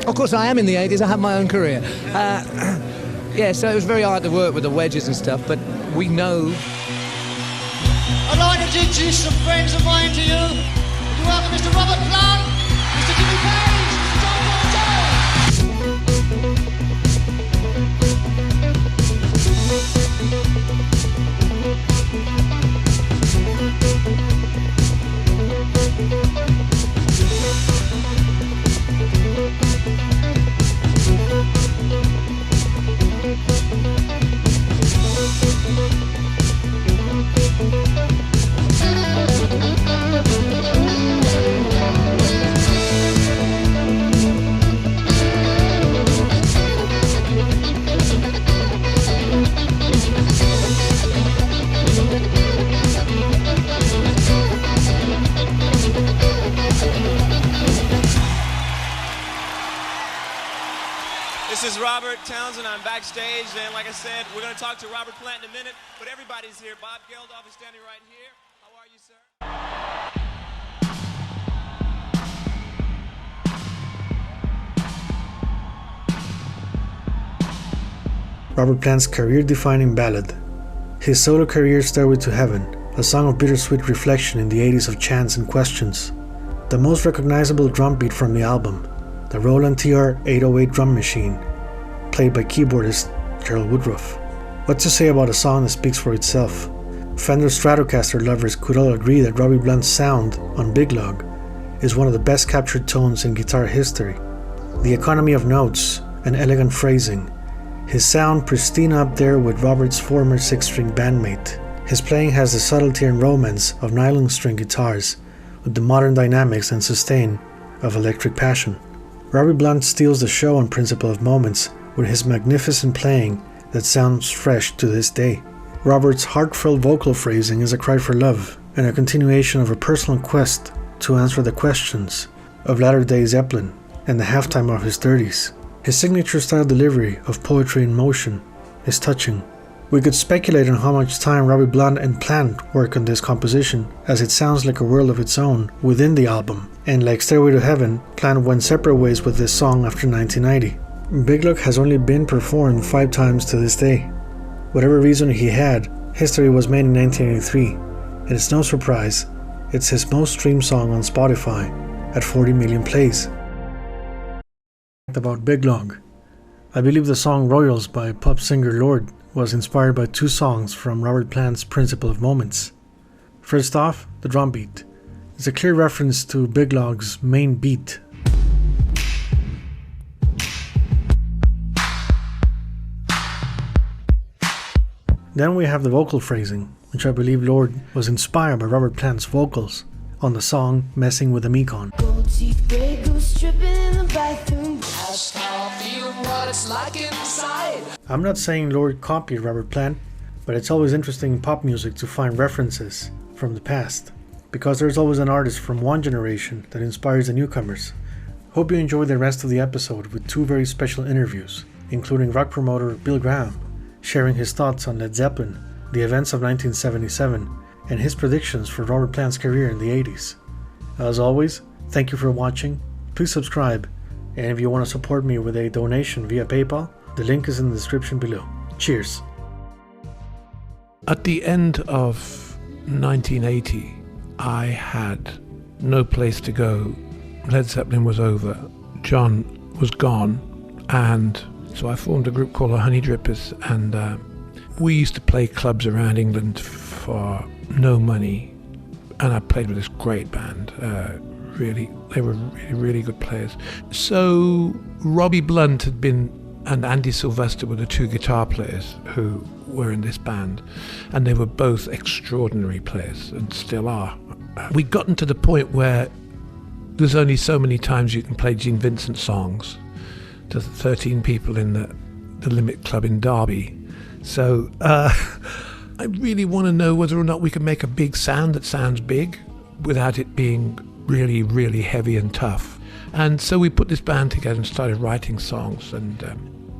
Of course, I am in the 80s. I have my own career. Yeah, so it was very hard to work with the wedges and stuff, but we know. I'd like to introduce some friends of mine to you. You welcome Mr. Robert Plant, Mr. Jimmy Page, Mr. John This is Robert Townsend. I'm backstage, and like I said, we're going to talk to Robert Plant in a minute, but everybody's here. Bob Geldof is standing right here. How are you, sir? Robert Plant's career-defining ballad. His solo career started to Heaven, a song of bittersweet reflection in the 80s of chants and questions. The most recognizable drum beat from the album, the Roland TR 808 drum machine, played by keyboardist Gerald Woodruff. What to say about a song that speaks for itself? Fender Stratocaster lovers could all agree that Robbie Blunt's sound on Big Log is one of the best captured tones in guitar history. The economy of notes and elegant phrasing, his sound pristine up there with Robert's former six-string bandmate. His playing has the subtlety and romance of nylon string guitars with the modern dynamics and sustain of electric passion. Robbie Blunt steals the show on Principle of Moments with his magnificent playing that sounds fresh to this day. Robert's heartfelt vocal phrasing is a cry for love and a continuation of a personal quest to answer the questions of latter-day Zeppelin and the halftime of his 30s. His signature style delivery of poetry in motion is touching. We could speculate on how much time Robbie Blunt and Plant work on this composition, as it sounds like a world of its own within the album, and like Stairway to Heaven, Plant went separate ways with this song after 1990. Big Lug has only been performed 5 times to this day. Whatever reason he had, history was made in 1983, and it's no surprise, it's his most streamed song on Spotify at 40 million plays. About Big Lug. I believe the song Royals by pop singer Lorde was inspired by 2 songs from Robert Plant's Principle of Moments. First off, the drum beat. It's a clear reference to Big Lug's main beat. Then we have the vocal phrasing, which I believe Lorde was inspired by Robert Plant's vocals on the song Messing with the Mekon. I'm not saying Lorde copied Robert Plant, but it's always interesting in pop music to find references from the past, because there's always an artist from one generation that inspires the newcomers. Hope you enjoyed the rest of the episode with 2 very special interviews, including rock promoter Bill Graham, sharing his thoughts on Led Zeppelin, the events of 1977, and his predictions for Robert Plant's career in the 80s. As always, thank you for watching, please subscribe, and if you want to support me with a donation via PayPal, the link is in the description below. Cheers! At the end of 1980, I had no place to go. Led Zeppelin was over, John was gone, and so I formed a group called the Honey Drippers, and we used to play clubs around England for no money, and I played with this great band. They were really good players. So Robbie Blunt had been, and Andy Sylvester were the 2 guitar players who were in this band, and they were both extraordinary players and still are. We'd gotten to the point where there's only so many times you can play Gene Vincent songs to 13 people in the Limit Club in Derby. So I really want to know whether or not we can make a big sound that sounds big without it being really, really heavy and tough. And so we put this band together and started writing songs, and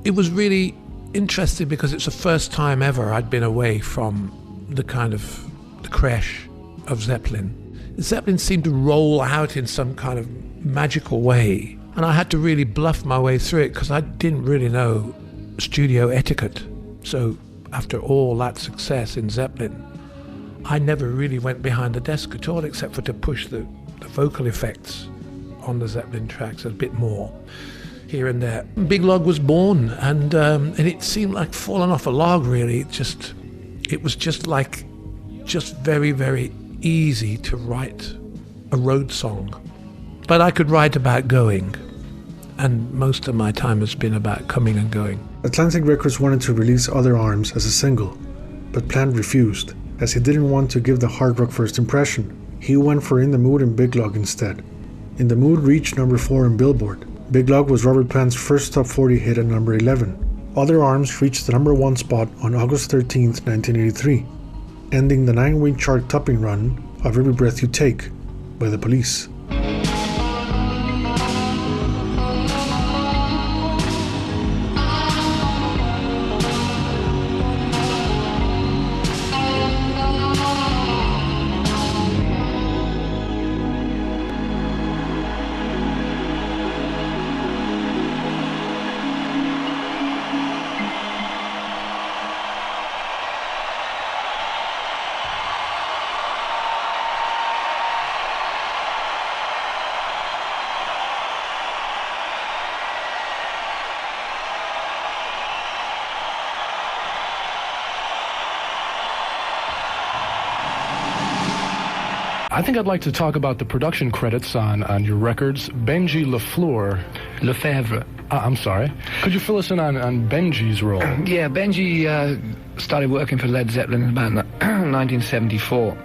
it was really interesting because it's the first time ever I'd been away from the kind of the crash of Zeppelin. Zeppelin seemed to roll out in some kind of magical way And I had to really bluff my way through it because I didn't really know studio etiquette. So after all that success in Zeppelin, I never really went behind the desk at all, except for to push the vocal effects on the Zeppelin tracks a bit more here and there. Big Log was born, and it seemed like falling off a log, really. It was just very, very easy to write a road song. But I could write about going, and most of my time has been about coming and going. Atlantic Records wanted to release Other Arms as a single, but Plant refused, as he didn't want to give the hard rock first impression. He went for In the Mood and Big Log instead. In the Mood reached number 4 in Billboard. Big Log was Robert Plant's first top 40 hit at number 11. Other Arms reached the number 1 spot on August 13, 1983, ending the 9-week chart-topping run of Every Breath You Take by The Police. I think I'd like to talk about the production credits on your records. Benji Lefebvre. I'm sorry. Could you fill us in on Benji's role? Yeah, Benji started working for Led Zeppelin in about 1974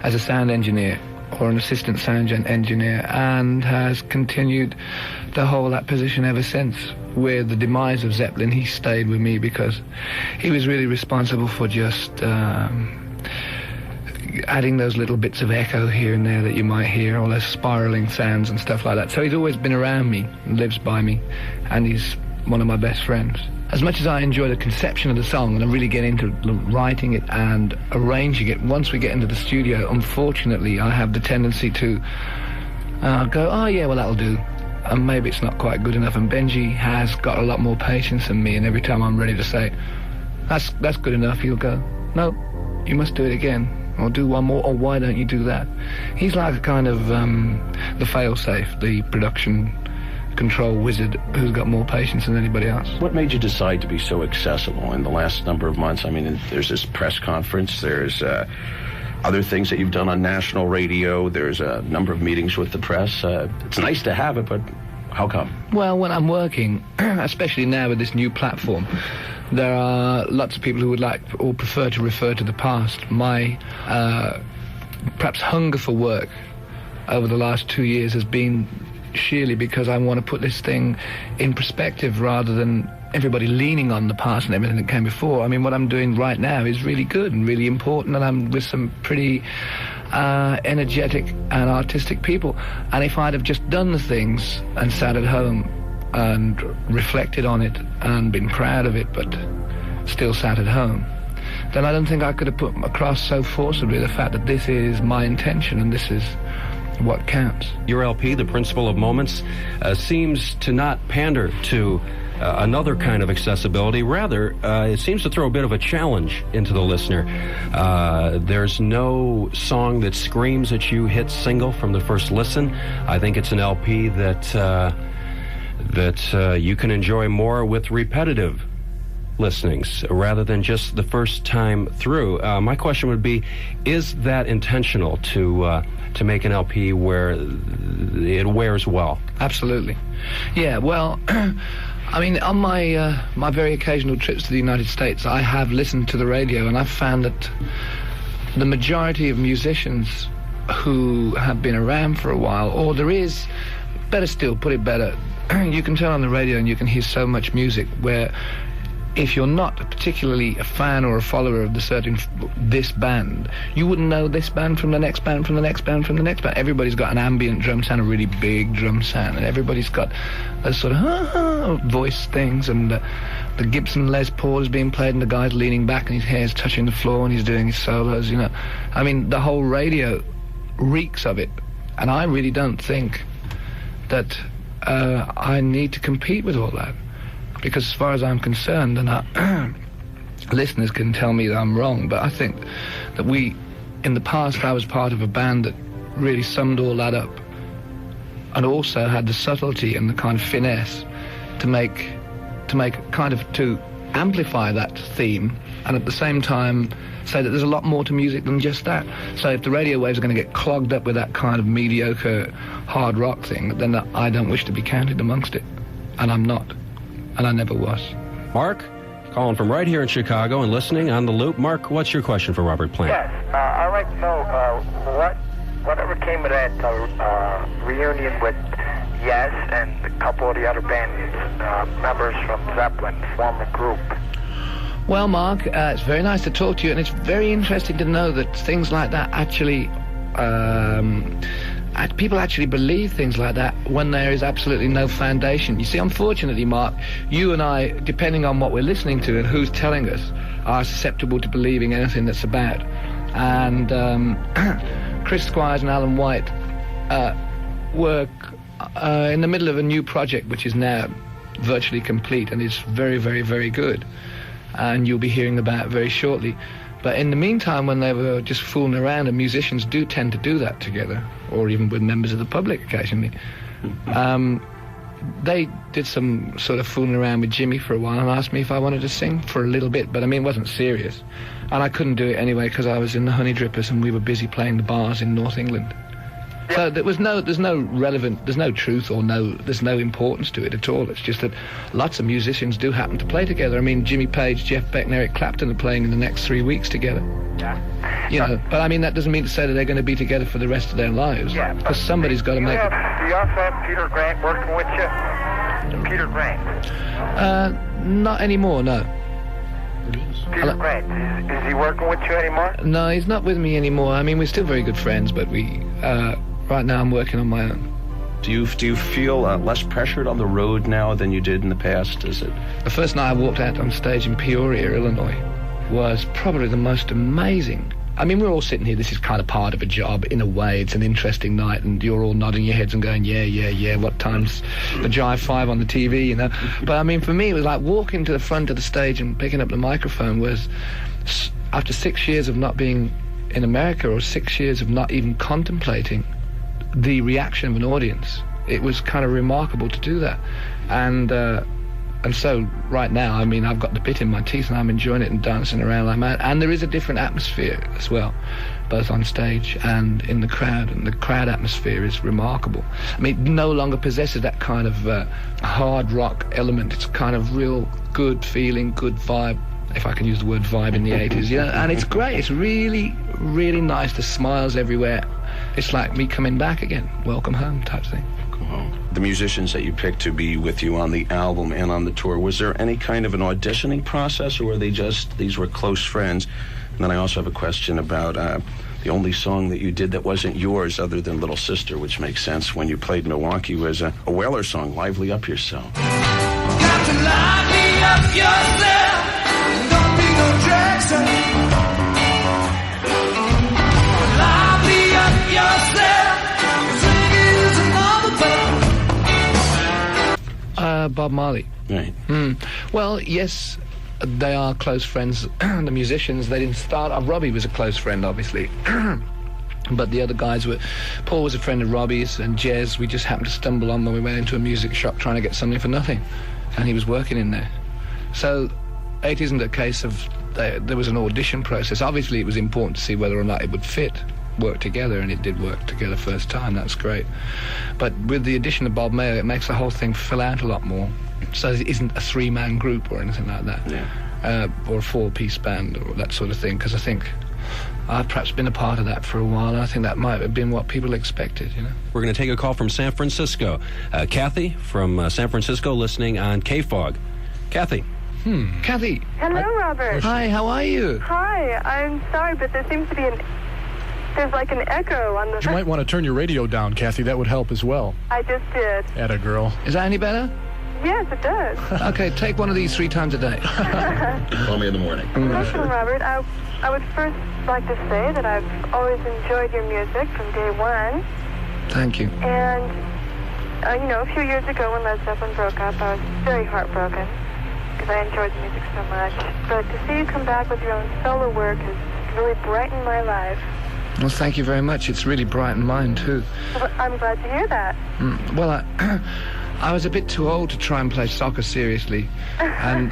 as a sound engineer or an assistant sound engineer, and has continued to hold that position ever since. With the demise of Zeppelin, he stayed with me because he was really responsible for just adding those little bits of echo here and there that you might hear, all those spiraling sounds and stuff like that. So he's always been around me, lives by me, and he's one of my best friends. As much as I enjoy the conception of the song and I really get into writing it and arranging it, once we get into the studio, unfortunately, I have the tendency to go, oh yeah, well that'll do, and maybe it's not quite good enough. And Benji has got a lot more patience than me, and every time I'm ready to say, that's good enough, he'll go, no, you must do it again, or do one more, or why don't you do that? He's like a kind of the fail-safe, the production control wizard who's got more patience than anybody else. What made you decide to be so accessible in the last number of months? I mean, there's this press conference, there's other things that you've done on national radio, there's a number of meetings with the press. It's nice to have it, but how come? Well, when I'm working, especially now with this new platform, there are lots of people who would like or prefer to refer to the past. My perhaps hunger for work over the last 2 years has been sheerly because I want to put this thing in perspective rather than everybody leaning on the past and everything that came before. I mean, what I'm doing right now is really good and really important, and I'm with some pretty energetic and artistic people. And if I'd have just done the things and sat at home and reflected on it and been proud of it, but still sat at home, then I don't think I could have put across so forcibly the fact that this is my intention and this is what counts. Your LP, The Principle of Moments, seems to not pander to another kind of accessibility. Rather, it seems to throw a bit of a challenge into the listener. There's no song that screams at you, hit single from the first listen. I think it's an LP that you can enjoy more with repetitive listenings rather than just the first time through. My question would be, is that intentional to make an LP where it wears well? Absolutely. Yeah, well, I mean, on my very occasional trips to the United States, I have listened to the radio, and I've found that the majority of musicians who have been around for a while, or there is, better still, put it better, you can turn on the radio and you can hear so much music where if you're not particularly a fan or a follower of this band, you wouldn't know this band from the next band, from the next band, from the next band. Everybody's got an ambient drum sound, a really big drum sound, and everybody's got those sort of voice things, and the Gibson Les Paul is being played and the guy's leaning back and his hair's touching the floor and he's doing his solos, you know. I mean, the whole radio reeks of it, and I really don't think that I need to compete with all that. Because as far as I'm concerned, and listeners can tell me that I'm wrong, but I think that in the past, I was part of a band that really summed all that up, and also had the subtlety and the kind of finesse to amplify that theme, and at the same time say that there's a lot more to music than just that. So if the radio waves are going to get clogged up with that kind of mediocre hard rock thing, then I don't wish to be counted amongst it, and I'm not, and I never was. Mark, calling from right here in Chicago and listening on The Loop. Mark, what's your question for Robert Plant? Yes, I'd like to know whatever came of that reunion with Yes and a couple of the other band members from Zeppelin, form a group. Well, Mark, it's very nice to talk to you, and it's very interesting to know that things like that actually, people actually believe things like that when there is absolutely no foundation. You see, unfortunately, Mark, you and I, depending on what we're listening to and who's telling us, are susceptible to believing anything that's about. And Chris Squires and Alan White were in the middle of a new project which is now virtually complete and is very, very, very good. And you'll be hearing about it very shortly. But in the meantime, when they were just fooling around, and musicians do tend to do that together, or even with members of the public occasionally, they did some sort of fooling around with Jimmy for a while and asked me if I wanted to sing for a little bit, but I mean, it wasn't serious. And I couldn't do it anyway because I was in the Honey Drippers and we were busy playing the bars in North England. So there's no truth or there's no importance to it at all. It's just that lots of musicians do happen to play together. I mean, Jimmy Page, Jeff Beck and Eric Clapton are playing in the next 3 weeks together. Yeah. You know, but I mean, that doesn't mean to say that they're going to be together for the rest of their lives. Yeah. Because somebody's got to make it. Do you also have Peter Grant working with you? Peter Grant? Not anymore, no. Peter Grant, is he working with you anymore? No, he's not with me anymore. I mean, we're still very good friends, but right now I'm working on my own. Do you feel less pressured on the road now than you did in the past? Is it? The first night I walked out on stage in Peoria, Illinois, was probably the most amazing. I mean, we're all sitting here, this is kind of part of a job. In a way, it's an interesting night, and you're all nodding your heads and going, yeah, what time's the Jive 5 on the TV, you know? But I mean, for me, it was like walking to the front of the stage and picking up the microphone was, after 6 years of not being in America, or 6 years of not even contemplating the reaction of an audience, it was kind of remarkable to do that. And so right now, I mean, I've got the bit in my teeth and I'm enjoying it and dancing around like mad. And there is a different atmosphere as well, both on stage and in the crowd. And the crowd atmosphere is remarkable. I mean, it no longer possesses that kind of hard rock element. It's kind of real good feeling, good vibe, if I can use the word vibe in the 80s, you know? And it's great. It's really, really nice. The smiles everywhere. It's like me coming back again. Welcome home type thing. The musicians that you picked to be with you on the album and on the tour, was there any kind of an auditioning process, or were they just, these were close friends? And then I also have a question about the only song that you did that wasn't yours other than Little Sister, which makes sense when you played Milwaukee, was a Whaler song, Lively Up Yourself. Got to lively up yourself, don't be no Jackson. Lively up yourself. Bob Marley. Right. Well, yes, they are close friends. The musicians, they didn't start off. Robbie was a close friend, obviously. But the other guys were... Paul was a friend of Robbie's, and Jez, we just happened to stumble on when we went into a music shop trying to get something for nothing. And he was working in there. So it isn't a case of... There was an audition process. Obviously, it was important to see whether or not it would work together, and it did work together first time. That's great. But with the addition of Bob Mayer, it makes the whole thing fill out a lot more. So it isn't a 3-man group or anything like that. Yeah. Or a 4-piece band or that sort of thing, because I think I've perhaps been a part of that for a while, and I think that might have been what people expected, you know. We're going to take a call from San Francisco. Kathy from San Francisco listening on K-Fog. Kathy. Kathy. Hello, Robert. Hi, how are you? Hi, I'm sorry, but there seems to be there's like an echo on the... You might want to turn your radio down, Kathy. That would help as well. I just did. Atta girl. Is that any better? Yes, it does. Okay, take one of these 3 times a day. Call me in the morning. Listen, Robert, I would first like to say that I've always enjoyed your music from day one. Thank you. And A few years ago when Led Zeppelin broke up, I was very heartbroken because I enjoyed the music so much. But to see you come back with your own solo work has really brightened my life. Well, thank you very much. It's really brightened mine, too. Well, I'm glad to hear that. Well, I was a bit too old to try and play soccer seriously, and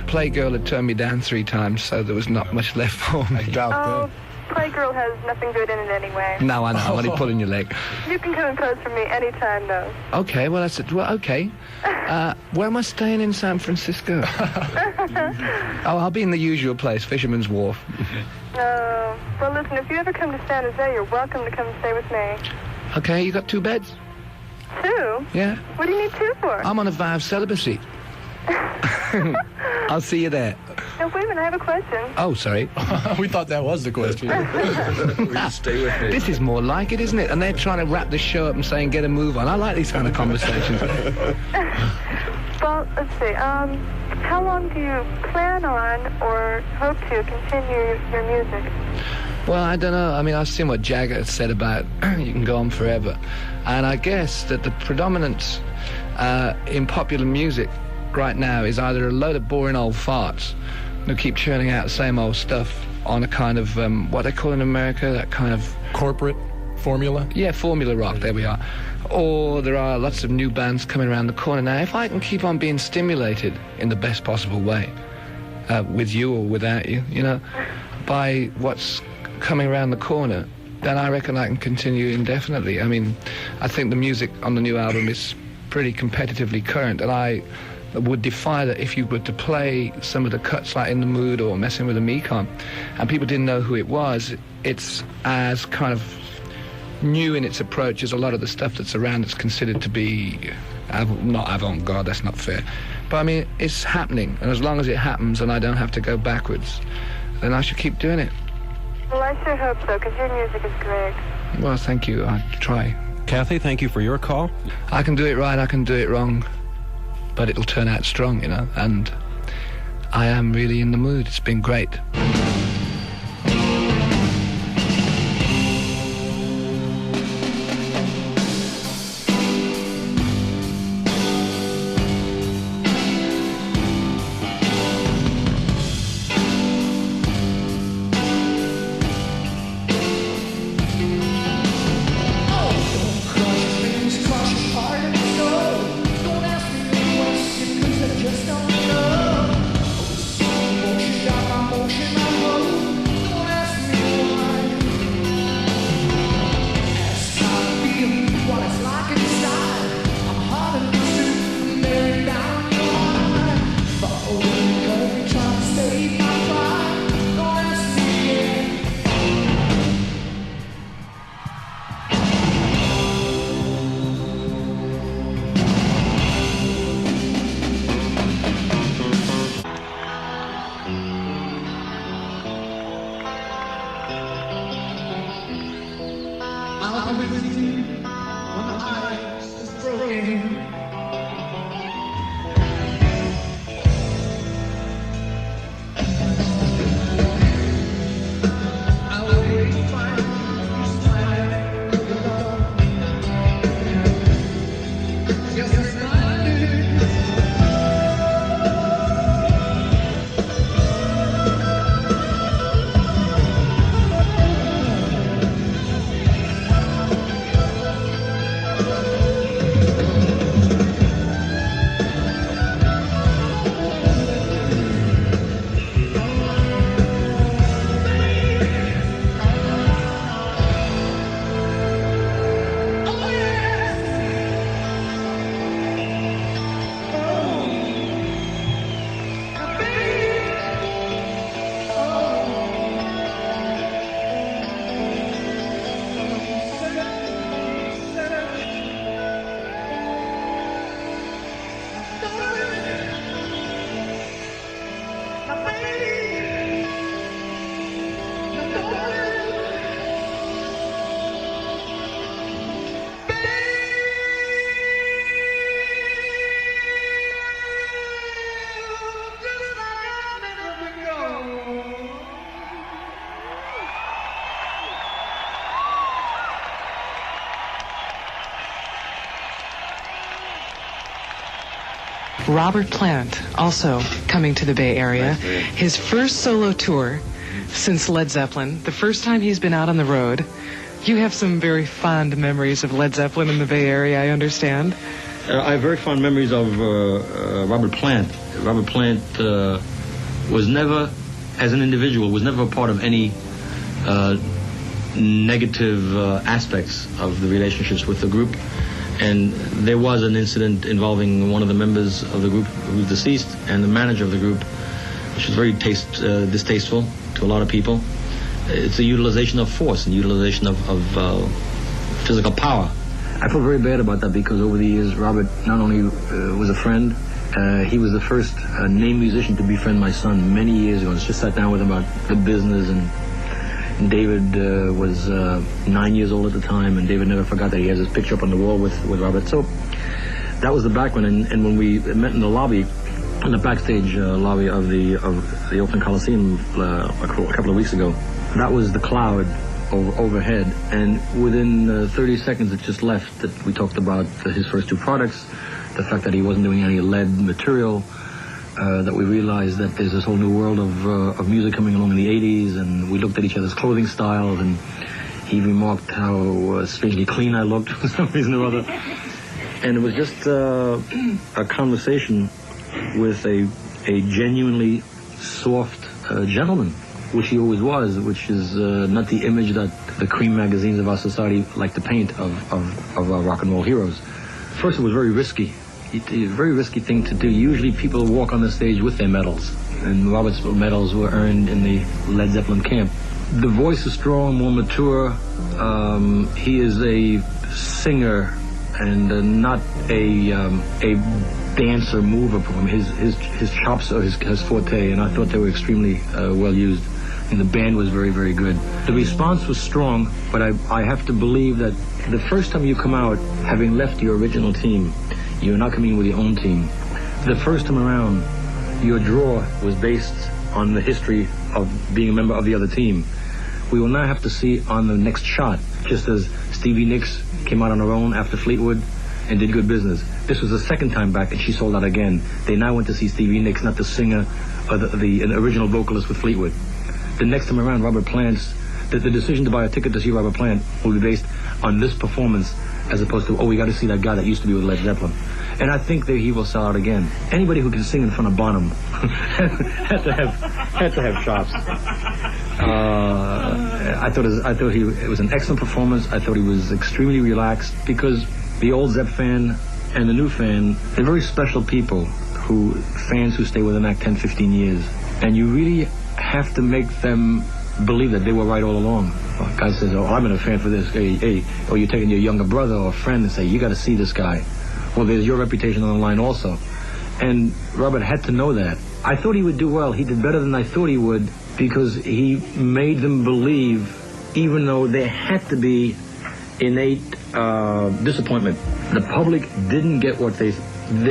Playgirl had turned me down 3 times, so there was not much left for me. Playgirl has nothing good in it anyway. No, I know. I'm only pulling your leg. You can come and pose for me anytime, though. Okay, well, that's it. Well, okay. Where am I staying in San Francisco? I'll be in the usual place, Fisherman's Wharf. Well, listen, if you ever come to San Jose, you're welcome to come and stay with me. Okay, you got 2 beds? 2? Yeah. What do you need 2 for? I'm on a vow of celibacy. I'll see you there. No, wait a minute, I have a question. Oh, sorry. We thought that was the question. Stay with me. This is more like it, isn't it? And they're trying to wrap this show up and saying, get a move on. I like these kind of conversations. Well, let's see. How long do you plan on or hope to continue your music? Well, I don't know. I mean, I've seen what Jagger said about you can go on forever. And I guess that the predominance in popular music right now is either a load of boring old farts who keep churning out the same old stuff on a kind of, what they call in America, that kind of... corporate formula? Yeah, formula rock, there we are. Or there are lots of new bands coming around the corner. Now, if I can keep on being stimulated in the best possible way, with you or without you, by what's coming around the corner, then I reckon I can continue indefinitely. I mean, I think the music on the new album is pretty competitively current, and I would defy that if you were to play some of the cuts like In the Mood or Messing with a Mekon, and people didn't know who it was, it's as kind of new in its approach as a lot of the stuff that's around that's considered to be not avant-garde, that's not fair. But I mean, it's happening, and as long as it happens and I don't have to go backwards, then I should keep doing it. Well, I sure hope so, because your music is great. Well, thank you. I try. Kathy, thank you for your call. I can do it right, I can do it wrong, but it'll turn out strong, and I am really in the mood. It's been great. Robert Plant, also coming to the Bay Area. His first solo tour since Led Zeppelin, the first time he's been out on the road. You have some very fond memories of Led Zeppelin in the Bay Area, I understand. I have very fond memories of Robert Plant. Robert Plant was never, as an individual, was never a part of any negative aspects of the relationships with the group. And there was an incident involving one of the members of the group who's deceased and the manager of the group, which was very distasteful to a lot of people. It's a utilization of force and utilization of physical power. I feel very bad about that because over the years, Robert not only was a friend, he was the first named musician to befriend my son many years ago. I just sat down with him about the business, and David was 9 years old at the time, and David never forgot that he has his picture up on the wall with Robert. So that was the background, and when we met in the lobby, in the backstage lobby of the Oakland Coliseum a couple of weeks ago, that was the cloud overhead, and within 30 seconds it just left that we talked about his first two products, the fact that he wasn't doing any lead material, that we realized that there's this whole new world of music coming along in the 80s, and we looked at each other's clothing styles, and he remarked how strangely clean I looked for some reason or other. And it was just a conversation with a genuinely soft gentleman, which he always was, which is not the image that the cream magazines of our society like to paint of our rock and roll heroes. First, it was very risky. It's a very risky thing to do. Usually people walk on the stage with their medals, and Robert's medals were earned in the Led Zeppelin camp. The voice is strong, more mature. He is a singer and not a dancer mover. His chops are his forte, and I thought they were extremely well used. And the band was very, very good. The response was strong, but I have to believe that the first time you come out, having left your original team, you're not coming in with your own team. The first time around, your draw was based on the history of being a member of the other team. We will now have to see on the next shot, just as Stevie Nicks came out on her own after Fleetwood and did good business. This was the second time back, and she sold out again. They now went to see Stevie Nicks, not the singer or the original vocalist with Fleetwood. The next time around, Robert Plant's, the decision to buy a ticket to see Robert Plant will be based on this performance, as opposed to, we got to see that guy that used to be with Led Zeppelin. And I think that he will sell out again. Anybody who can sing in front of Bonham had to have chops. I thought it was an excellent performance. I thought he was extremely relaxed, because the old Zepp fan and the new fan, they're very special people, fans who stay with an act 10, 15 years. And you really have to make them believe that they were right all along. A guy says, I've been a fan for this. Hey, or you're taking your younger brother or friend and say, you got to see this guy. Well, there's your reputation on the line also. And Robert had to know that. I thought he would do well. He did better than I thought he would, because he made them believe, even though there had to be innate disappointment. The public didn't get they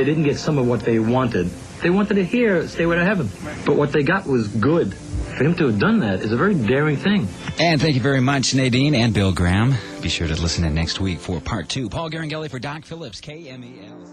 didn't get some of what they wanted. They wanted to hear Stairway to Heaven. But what they got was good. For him to have done that is a very daring thing. And thank you very much, Nadine and Bill Graham. Be sure to listen in next week for part 2. Paul Garangelli for Doc Phillips, KMEL.